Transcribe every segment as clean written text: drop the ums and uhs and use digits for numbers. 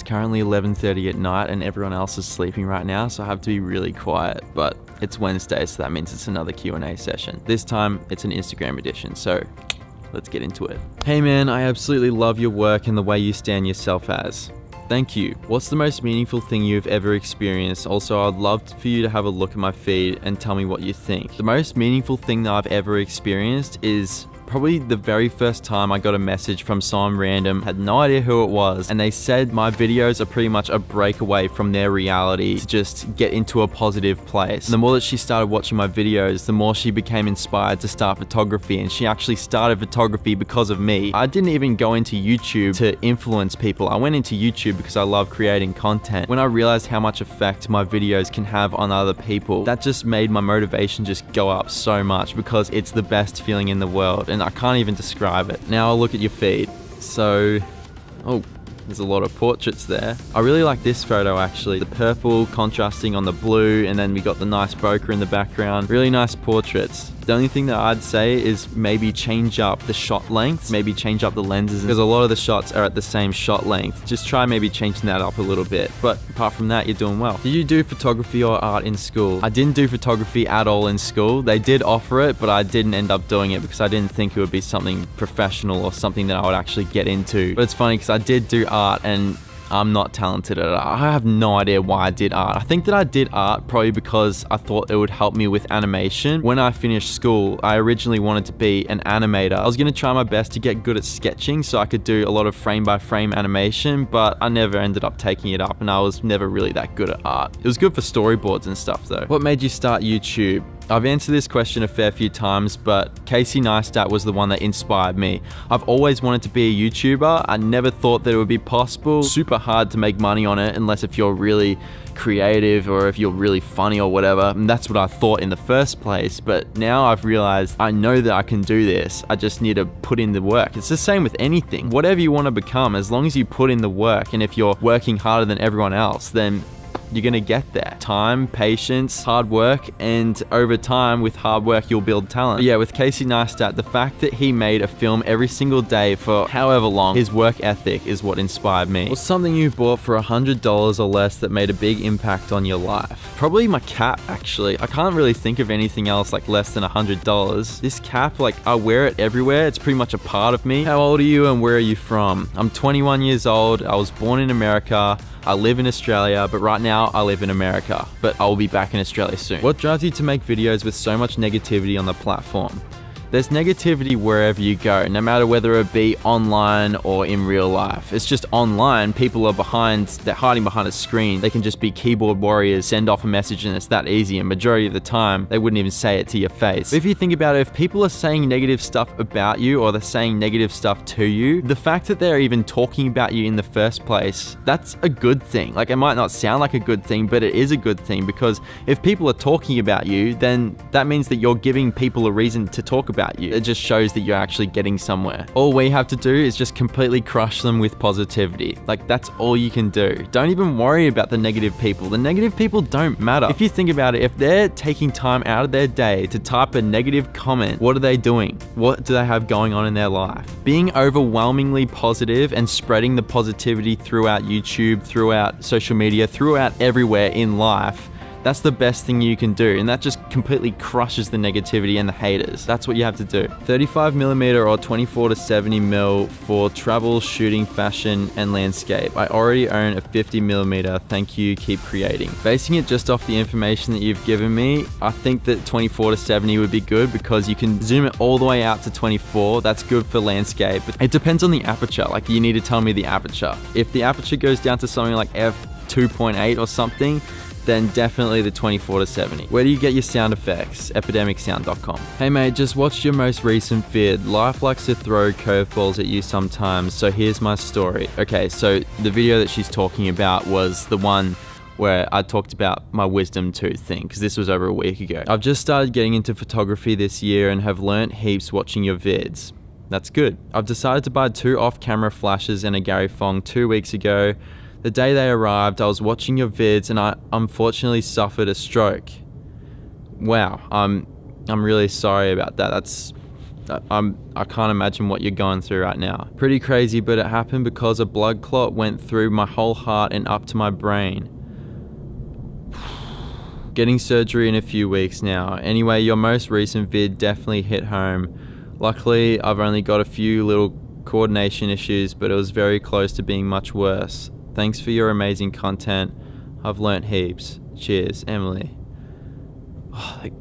currently 11:30 at night and everyone else is sleeping right now, so I have to be really quiet, but it's Wednesday, so that means it's another Q&A session. This time, it's an Instagram edition, so let's get into it. Hey man, I absolutely love your work and the way you stand yourself as. Thank you. What's the most meaningful thing you've ever experienced? Also, I'd love for you to have a look at my feed and tell me what you think. The most meaningful thing that I've ever experienced is probably the very first time I got a message from someone random, had no idea who it was, and they said my videos are pretty much a breakaway from their reality to just get into a positive place. And the more that she started watching my videos, the more she became inspired to start photography, and she actually started photography because of me. I didn't even go into YouTube to influence people. I went into YouTube because I love creating content. When I realized how much effect my videos can have on other people, that just made my motivation just go up so much because it's the best feeling in the world. And I can't even describe it. Now I'll look at your feed. So, oh, there's a lot of portraits there. I really like this photo actually. The purple contrasting on the blue, and then we got the nice bokeh in the background. Really nice portraits. The only thing that I'd say is maybe change up the shot lengths, maybe change up the lenses, because a lot of the shots are at the same shot length. Just try maybe changing that up a little bit. But apart from that, you're doing well. Did you do photography or art in school? I didn't do photography at all in school. They did offer it, but I didn't end up doing it because I didn't think it would be something professional or something that I would actually get into. But it's funny because I did do art and I'm not talented at it. I have no idea why I did art. I think that I did art probably because I thought it would help me with animation. When I finished school, I originally wanted to be an animator. I was gonna try my best to get good at sketching so I could do a lot of frame by frame animation, but I never ended up taking it up and I was never really that good at art. It was good for storyboards and stuff though. What made you start YouTube? I've answered this question a fair few times, but Casey Neistat was the one that inspired me. I've always wanted to be a YouTuber. I never thought that it would be possible. Super hard to make money on it unless if you're really creative or if you're really funny or whatever. And that's what I thought in the first place. But now I've realized I know that I can do this. I just need to put in the work. It's the same with anything. Whatever you want to become, as long as you put in the work, and if you're working harder than everyone else, then you're gonna get there. Time, patience, hard work, and over time with hard work you'll build talent. But yeah, with Casey Neistat, the fact that he made a film every single day for however long, his work ethic is what inspired me. What's something you bought for $100 or less that made a big impact on your life? Probably my cap actually. I can't really think of anything else like less than $100. This cap, like I wear it everywhere. It's pretty much a part of me. How old are you and where are you from? I'm 21 years old. I was born in America. I live in Australia, but right now I live in America, but I'll be back in Australia soon. What drives you to make videos with so much negativity on the platform? There's negativity wherever you go, no matter whether it be online or in real life. It's just online, people are they're hiding behind a screen. They can just be keyboard warriors, send off a message and it's that easy. And majority of the time, they wouldn't even say it to your face. But if you think about it, if people are saying negative stuff about you or they're saying negative stuff to you, the fact that they're even talking about you in the first place, that's a good thing. Like it might not sound like a good thing, but it is a good thing because if people are talking about you, then that means that you're giving people a reason to talk about you. It just shows that you're actually getting somewhere. All we have to do is just completely crush them with positivity. Like that's all you can do. Don't even worry about the negative people. The negative people don't matter. If you think about it, if they're taking time out of their day to type a negative comment, what are they doing? What do they have going on in their life? Being overwhelmingly positive and spreading the positivity throughout YouTube, throughout social media, throughout everywhere in life, that's the best thing you can do, and that just completely crushes the negativity and the haters. That's what you have to do. 35mm or 24-70mm for travel, shooting, fashion, and landscape. I already own a 50mm. Thank you, keep creating. Basing it just off the information that you've given me, I think that 24-70 would be good because you can zoom it all the way out to 24. That's good for landscape. But it depends on the aperture. Like you need to tell me the aperture. If the aperture goes down to something like f2.8 or something, then definitely the 24-70. Where do you get your sound effects? epidemicsound.com. Hey mate, just watched your most recent vid. Life likes to throw curveballs at you sometimes, so here's my story. Okay, so the video that she's talking about was the one where I talked about my wisdom tooth thing, because this was over a week ago. I've just started getting into photography this year and have learnt heaps watching your vids. That's good. I've decided to buy 2 off-camera flashes and a Gary Fong 2 weeks ago. The day they arrived, I was watching your vids and I unfortunately suffered a stroke. Wow, I'm really sorry about that. I can't imagine what you're going through right now. Pretty crazy, but it happened because a blood clot went through my whole heart and up to my brain. Getting surgery in a few weeks now. Anyway, your most recent vid definitely hit home. Luckily, I've only got a few little coordination issues, but it was very close to being much worse. Thanks for your amazing content. I've learnt heaps. Cheers, Emily. Oh, it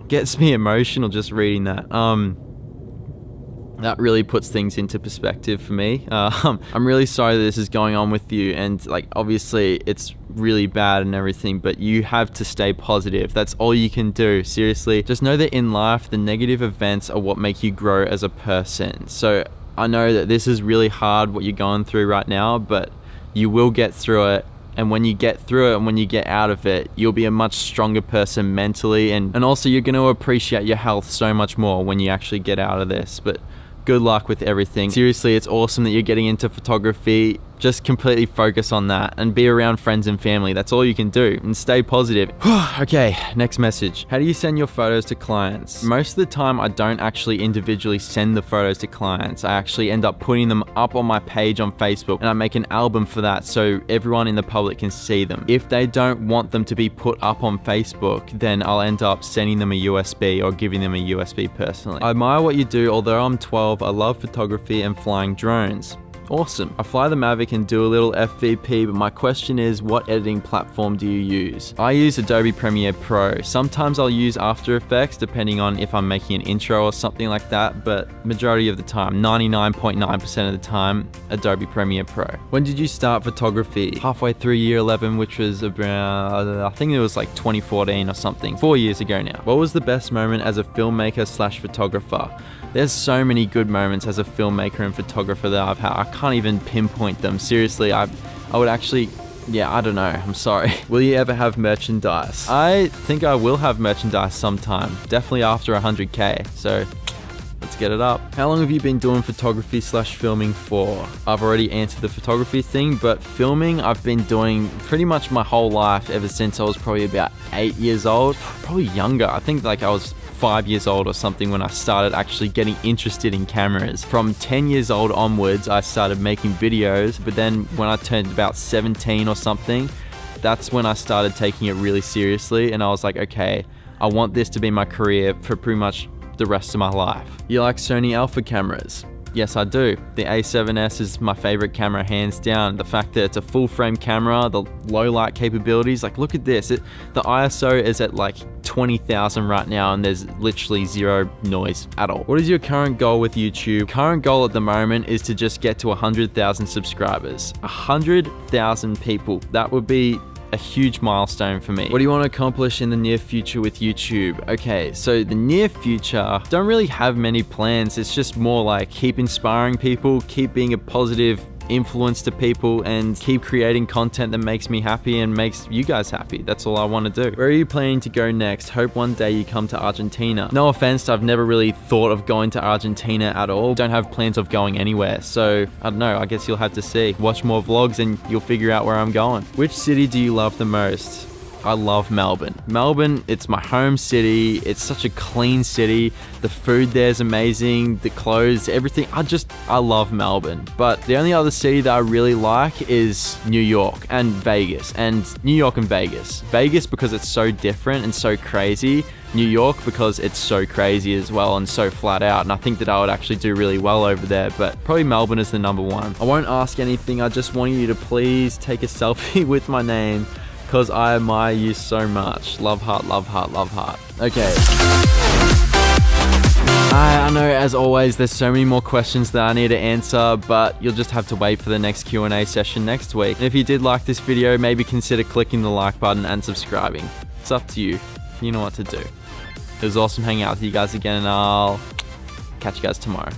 gets me emotional just reading that. That really puts things into perspective for me. I'm really sorry that this is going on with you, and like obviously it's really bad and everything, but you have to stay positive. That's all you can do. Seriously, just know that in life the negative events are what make you grow as a person. So I know that this is really hard what you're going through right now, but you will get through it. And when you get through it and when you get out of it, you'll be a much stronger person mentally, and also you're going to appreciate your health so much more when you actually get out of this. But good luck with everything. Seriously, it's awesome that you're getting into photography. Just completely focus on that and be around friends and family. That's all you can do, and stay positive. Okay, next message. How do you send your photos to clients? Most of the time, I don't actually individually send the photos to clients. I actually end up putting them up on my page on Facebook, and I make an album for that so everyone in the public can see them. If they don't want them to be put up on Facebook, then I'll end up sending them a USB or giving them a USB personally. I admire what you do. Although I'm 12, I love photography and flying drones. Awesome. I fly the Mavic and do a little FVP, but my question is, what editing platform do you use? I use Adobe Premiere Pro. Sometimes I'll use After Effects depending on if I'm making an intro or something like that, but majority of the time, 99.9% of the time, Adobe Premiere Pro. When did you start photography? Halfway through year 11, which was around, I think it was like 2014 or something, 4 years ago now. What was the best moment as a filmmaker / photographer? There's so many good moments as a filmmaker and photographer that I've had. I can't even pinpoint them. Seriously, I would actually, I don't know. I'm sorry. Will you ever have merchandise? I think I will have merchandise sometime. Definitely after 100K. So let's get it up. How long have you been doing photography / filming for? I've already answered the photography thing, but filming I've been doing pretty much my whole life ever since I was probably about 8 years old. Probably younger. I think like I was 5 years old or something when I started actually getting interested in cameras. From 10 years old onwards, I started making videos, but then when I turned about 17 or something, that's when I started taking it really seriously, and I was like, okay, I want this to be my career for pretty much the rest of my life. You like Sony Alpha cameras? Yes, I do. The A7S is my favorite camera, hands down. The fact that it's a full frame camera, the low light capabilities, like look at this. The ISO is at like 20,000 right now, and there's literally zero noise at all. What is your current goal with YouTube? Current goal at the moment is to just get to 100,000 subscribers. 100,000 people. That would be a huge milestone for me. What do you want to accomplish in the near future with YouTube? Okay, so the near future, don't really have many plans. It's just more like keep inspiring people, keep being a positive influence to people, and keep creating content that makes me happy and makes you guys happy. That's all I want to do. Where are you planning to go next? Hope one day you come to Argentina. No offense, I've never really thought of going to Argentina at all. Don't have plans of going anywhere. So I don't know, I guess you'll have to see. Watch more vlogs and you'll figure out where I'm going. Which city do you love the most? I love Melbourne. Melbourne, it's my home city. It's such a clean city. The food there's amazing. The clothes, everything. I love Melbourne. But the only other city that I really like is New York and Vegas. And New York and Vegas. Vegas because it's so different and so crazy. New York because it's so crazy as well and so flat out, and I think that I would actually do really well over there, but probably Melbourne is the number one. I won't ask anything. I just want you to please take a selfie with my name, because I admire you so much. Love heart, love heart, love heart. Okay. I know, as always, there's so many more questions that I need to answer, but you'll just have to wait for the next Q&A session next week. And if you did like this video, maybe consider clicking the like button and subscribing. It's up to you. You know what to do. It was awesome hanging out with you guys again, and I'll catch you guys tomorrow.